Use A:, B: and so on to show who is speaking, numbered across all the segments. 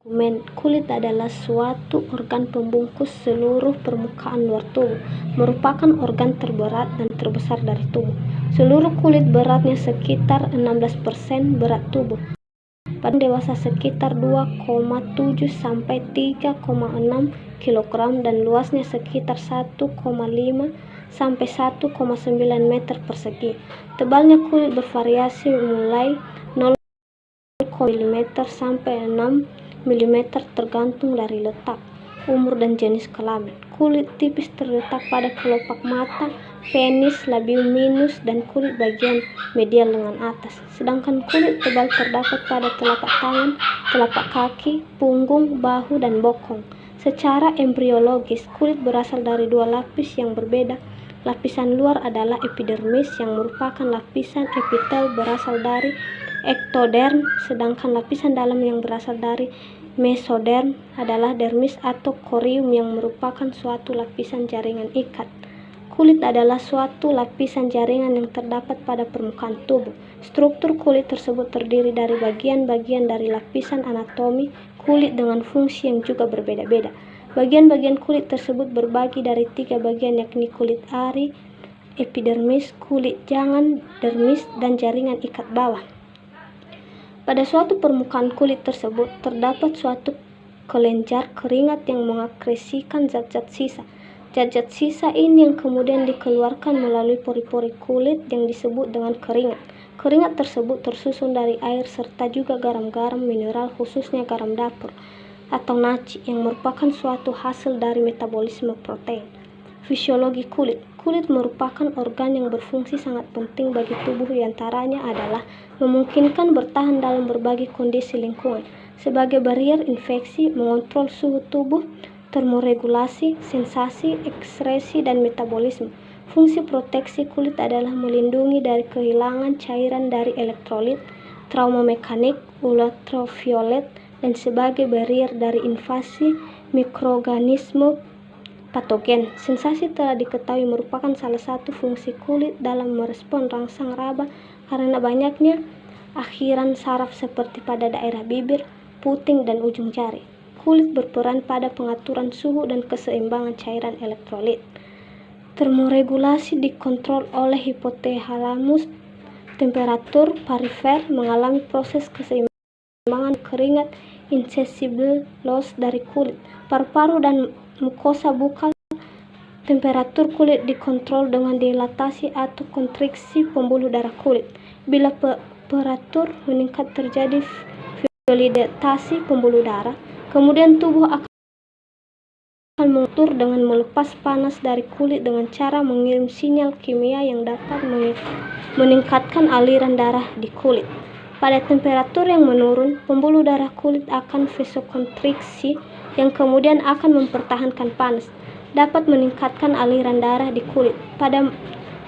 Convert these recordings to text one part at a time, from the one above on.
A: Kulit adalah suatu organ pembungkus seluruh permukaan luar tubuh, merupakan organ terberat dan terbesar dari tubuh. Seluruh kulit beratnya sekitar 16% berat tubuh. Pada dewasa sekitar 2,7 sampai 3,6 kg dan luasnya sekitar 1,5 sampai 1,9 meter persegi. Tebalnya kulit bervariasi mulai 0 mm sampai 6 mm tergantung dari letak, umur dan jenis kelamin. Kulit tipis terletak pada kelopak mata, penis, labium minus, dan kulit bagian medial lengan atas. Sedangkan kulit tebal terdapat pada telapak tangan, telapak kaki, punggung, bahu, dan bokong. Secara embriologis, kulit berasal dari dua lapis yang berbeda. Lapisan luar adalah epidermis yang merupakan lapisan epitel berasal dari ektoderm, sedangkan lapisan dalam yang berasal dari mesoderm adalah dermis atau corium yang merupakan suatu lapisan jaringan ikat. Kulit adalah suatu lapisan jaringan yang terdapat pada permukaan tubuh. Struktur kulit tersebut terdiri dari bagian-bagian dari lapisan anatomi kulit dengan fungsi yang juga berbeda-beda. Bagian-bagian kulit tersebut berbagi dari 3 bagian, yakni kulit ari, epidermis, kulit jangan, dermis, dan jaringan ikat bawah. Pada suatu permukaan kulit tersebut terdapat suatu kelenjar keringat yang mengakresikan zat-zat sisa. Zat-zat sisa ini yang kemudian dikeluarkan melalui pori-pori kulit yang disebut dengan keringat. Keringat tersebut tersusun dari air serta juga garam-garam mineral, khususnya garam dapur atau naci, yang merupakan suatu hasil dari metabolisme protein. Fisiologi kulit. Kulit merupakan organ yang berfungsi sangat penting bagi tubuh, diantaranya adalah memungkinkan bertahan dalam berbagai kondisi lingkungan, sebagai barier infeksi, mengontrol suhu tubuh, termoregulasi, sensasi, ekskresi, dan metabolisme. Fungsi proteksi kulit adalah melindungi dari kehilangan cairan dari elektrolit, trauma mekanik, ultraviolet, dan sebagai barier dari invasi mikroorganisme patogen. Sensasi telah diketahui merupakan salah satu fungsi kulit dalam merespon rangsang raba karena banyaknya akhiran saraf seperti pada daerah bibir, puting, dan ujung jari. Kulit berperan pada pengaturan suhu dan keseimbangan cairan elektrolit. Termoregulasi dikontrol oleh hipotalamus. Temperatur perifer mengalami proses keseimbangan keringat insensibel loss dari kulit. Paru-paru dan mukosa bukal. Temperatur kulit dikontrol dengan dilatasi atau kontriksi pembuluh darah kulit. Bila temperatur meningkat terjadi dilatasi pembuluh darah, kemudian tubuh akan mengatur dengan melepas panas dari kulit dengan cara mengirim sinyal kimia yang dapat meningkatkan aliran darah di kulit. Pada temperatur yang menurun, pembuluh darah kulit akan vasokonstriksi yang kemudian akan mempertahankan panas, dapat meningkatkan aliran darah di kulit. Pada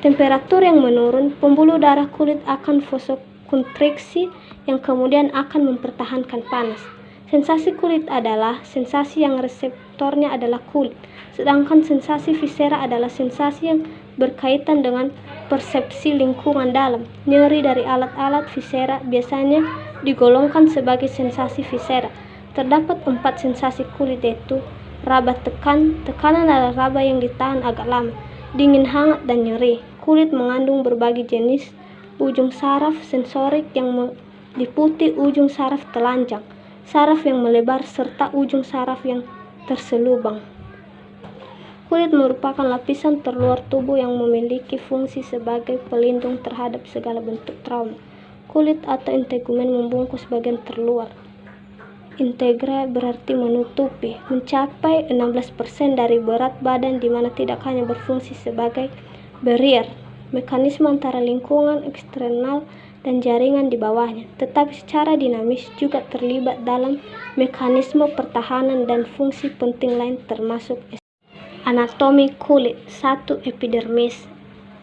A: temperatur yang menurun, pembuluh darah kulit akan vasokonstriksi yang kemudian akan mempertahankan panas. Sensasi kulit adalah sensasi yang reseptornya adalah kulit, sedangkan sensasi visera adalah sensasi yang berkaitan dengan persepsi lingkungan dalam. Nyeri dari alat-alat visera biasanya digolongkan sebagai sensasi visera. Terdapat 4 sensasi kulit, yaitu raba tekan. Tekanan adalah raba yang ditahan agak lama, dingin, hangat, dan nyeri. Kulit mengandung berbagai jenis ujung saraf sensorik yang meliputi ujung saraf telanjang, saraf yang melebar, serta ujung saraf yang terselubang. Kulit merupakan lapisan terluar tubuh yang memiliki fungsi sebagai pelindung terhadap segala bentuk trauma. Kulit atau integumen membungkus bagian terluar. Integra berarti menutupi, mencapai 16% dari berat badan, di mana tidak hanya berfungsi sebagai barrier, mekanisme antara lingkungan eksternal dan jaringan di bawahnya, tetapi secara dinamis juga terlibat dalam mekanisme pertahanan dan fungsi penting lain termasuk anatomi kulit. 1. Epidermis.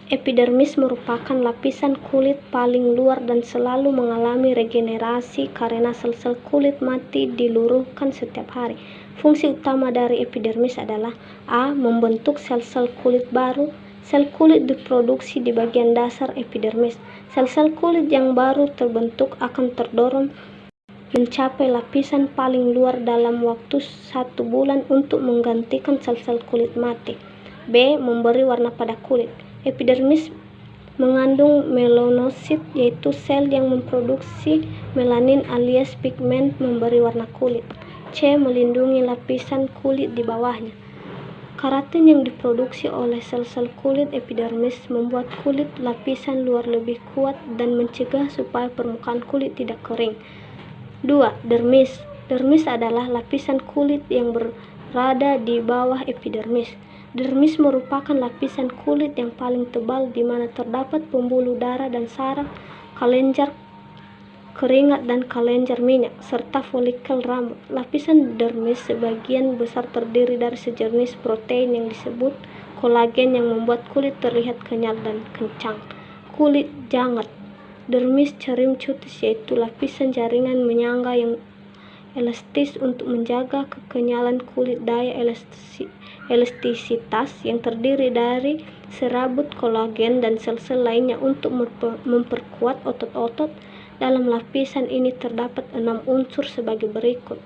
A: Epidermis merupakan lapisan kulit paling luar dan selalu mengalami regenerasi karena sel-sel kulit mati diluruhkan setiap hari. Fungsi utama dari epidermis adalah A. Membentuk sel-sel kulit baru. Sel kulit diproduksi di bagian dasar epidermis. Sel-sel kulit yang baru terbentuk akan terdorong mencapai lapisan paling luar dalam waktu 1 bulan untuk menggantikan sel-sel kulit mati. B. Memberi warna pada kulit. Epidermis mengandung melanosit, yaitu sel yang memproduksi melanin alias pigmen memberi warna kulit. C. Melindungi lapisan kulit di bawahnya. Keratin yang diproduksi oleh sel-sel kulit epidermis membuat kulit lapisan luar lebih kuat dan mencegah supaya permukaan kulit tidak kering. 2. Dermis. Dermis adalah lapisan kulit yang berada di bawah epidermis. Dermis merupakan lapisan kulit yang paling tebal di mana terdapat pembuluh darah dan saraf, kelenjar keringat dan kelenjar minyak, serta folikel rambut. Lapisan dermis sebagian besar terdiri dari sejenis protein yang disebut kolagen yang membuat kulit terlihat kenyal dan kencang. Kulit jangat. Dermis cerimcutis, yaitu lapisan jaringan menyangga yang elastis untuk menjaga kekenyalan kulit. Daya elastisitas yang terdiri dari serabut kolagen dan sel-sel lainnya untuk memperkuat otot-otot. Dalam lapisan ini terdapat 6 unsur sebagai berikut.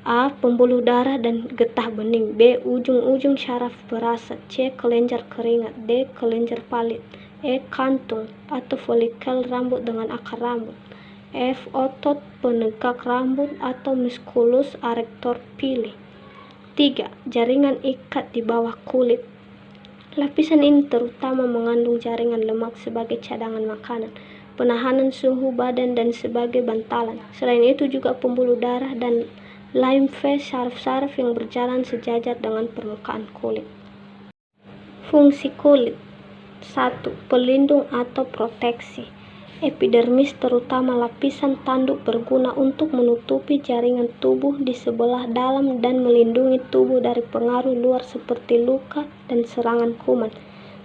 A: A. Pembuluh darah dan getah bening. B. Ujung-ujung syaraf berasa. C. Kelenjar keringat. D. Kelenjar palit. E. Kantung atau folikel rambut dengan akar rambut. F. Otot penegak rambut atau musculus arrector pili. 3. Jaringan ikat di bawah kulit. Lapisan ini terutama mengandung jaringan lemak sebagai cadangan makanan, penahanan suhu badan, dan sebagai bantalan. Selain itu juga pembuluh darah dan limfe saraf-saraf yang berjalan sejajar dengan permukaan kulit. Fungsi kulit. 1. Pelindung atau proteksi. Epidermis, terutama lapisan tanduk, berguna untuk menutupi jaringan tubuh di sebelah dalam dan melindungi tubuh dari pengaruh luar seperti luka dan serangan kuman.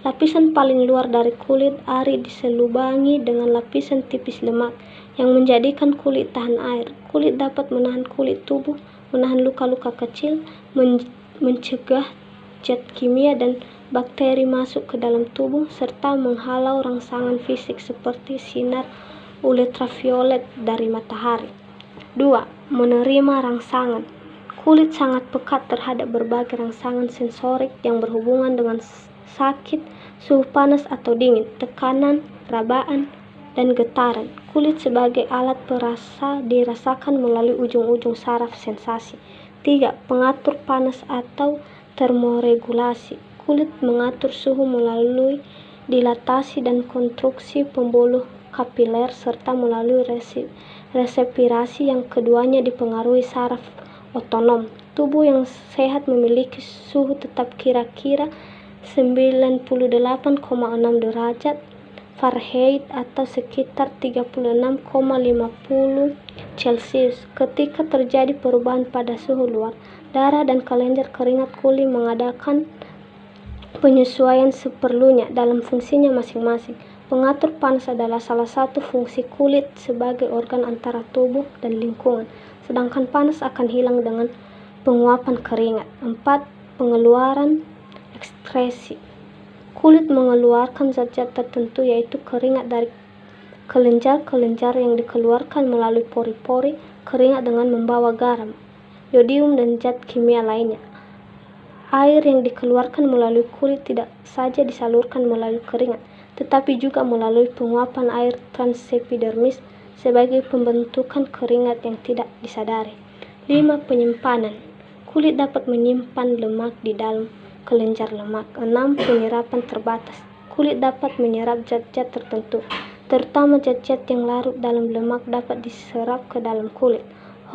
A: Lapisan paling luar dari kulit ari diselubangi dengan lapisan tipis lemak yang menjadikan kulit tahan air. Kulit dapat menahan kulit tubuh, menahan luka-luka kecil, mencegah zat kimia dan bakteri masuk ke dalam tubuh, serta menghalau rangsangan fisik seperti sinar ultraviolet dari matahari. 2. Menerima rangsangan. Kulit sangat pekat terhadap berbagai rangsangan sensorik yang berhubungan dengan sakit, suhu panas atau dingin, tekanan, rabaan, dan getaran. Kulit sebagai alat perasa dirasakan melalui ujung-ujung saraf sensasi. 3. Pengatur panas atau termoregulasi. Kulit mengatur suhu melalui dilatasi dan konstruksi pembuluh kapiler serta melalui respirasi yang keduanya dipengaruhi saraf otonom. Tubuh yang sehat memiliki suhu tetap kira-kira 98,6 derajat Fahrenheit atau sekitar 36,50 Celcius. Ketika terjadi perubahan pada suhu luar, darah dan kelenjar keringat kulit mengadakan penyesuaian seperlunya dalam fungsinya masing-masing. Pengatur panas adalah salah satu fungsi kulit sebagai organ antara tubuh dan lingkungan, sedangkan panas akan hilang dengan penguapan keringat. 4. Pengeluaran ekskresi. Kulit mengeluarkan zat-zat tertentu yaitu keringat dari kelenjar-kelenjar yang dikeluarkan melalui pori-pori keringat dengan membawa garam, yodium, dan zat kimia lainnya. Air yang dikeluarkan melalui kulit tidak saja disalurkan melalui keringat, tetapi juga melalui penguapan air transepidermis sebagai pembentukan keringat yang tidak disadari. 5. Penyimpanan. Kulit dapat menyimpan lemak di dalam kelenjar lemak. 6. Penyerapan terbatas. Kulit dapat menyerap zat-zat tertentu, terutama zat-zat yang larut dalam lemak dapat diserap ke dalam kulit.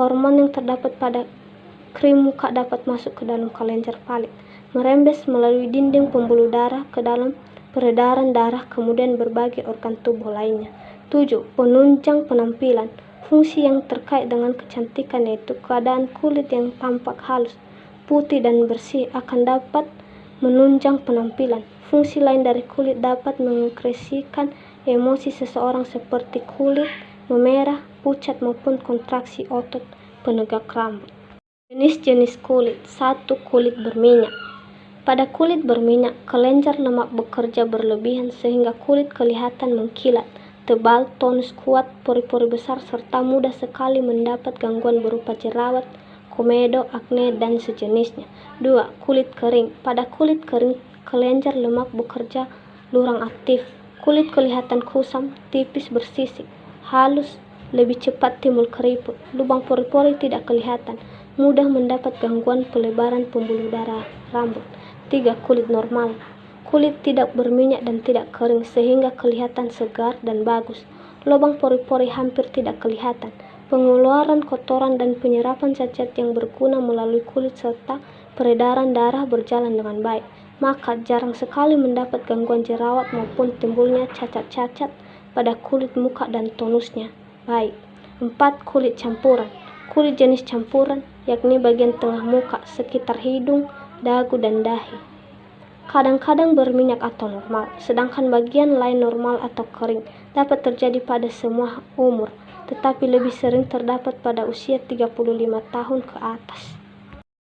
A: Hormon yang terdapat pada krim muka dapat masuk ke dalam kelenjar palit, merembes melalui dinding pembuluh darah ke dalam peredaran darah, kemudian berbagai organ tubuh lainnya. 7. Penunjang penampilan. Fungsi yang terkait dengan kecantikan yaitu keadaan kulit yang tampak halus, putih, dan bersih akan dapat menunjang penampilan. Fungsi lain dari kulit dapat mengekspresikan emosi seseorang seperti kulit memerah, pucat, maupun kontraksi otot penegak rambut. Jenis-jenis kulit. 1. Kulit berminyak. Pada kulit berminyak, kelenjar lemak bekerja berlebihan sehingga kulit kelihatan mengkilat, tebal, tonus kuat, pori-pori besar, serta mudah sekali mendapat gangguan berupa jerawat, komedo, akne, dan sejenisnya. 2. Kulit kering. Pada kulit kering, kelenjar lemak bekerja kurang aktif. Kulit kelihatan kusam, tipis, bersisik, halus, lebih cepat timbul keriput, lubang pori-pori tidak kelihatan, mudah mendapat gangguan pelebaran pembuluh darah rambut. 3. Kulit normal. Kulit tidak berminyak dan tidak kering sehingga kelihatan segar dan bagus. Lubang pori-pori hampir tidak kelihatan. Pengeluaran kotoran dan penyerapan zat-zat yang berguna melalui kulit serta peredaran darah berjalan dengan baik. Maka jarang sekali mendapat gangguan jerawat maupun timbulnya cacat-cacat pada kulit muka dan tonusnya baik. 4. Kulit campuran. Kulit jenis campuran, yakni bagian tengah muka, sekitar hidung, dagu, dan dahi, kadang-kadang berminyak atau normal, sedangkan bagian lain normal atau kering. Dapat terjadi pada semua umur, tetapi lebih sering terdapat pada usia 35 tahun ke atas.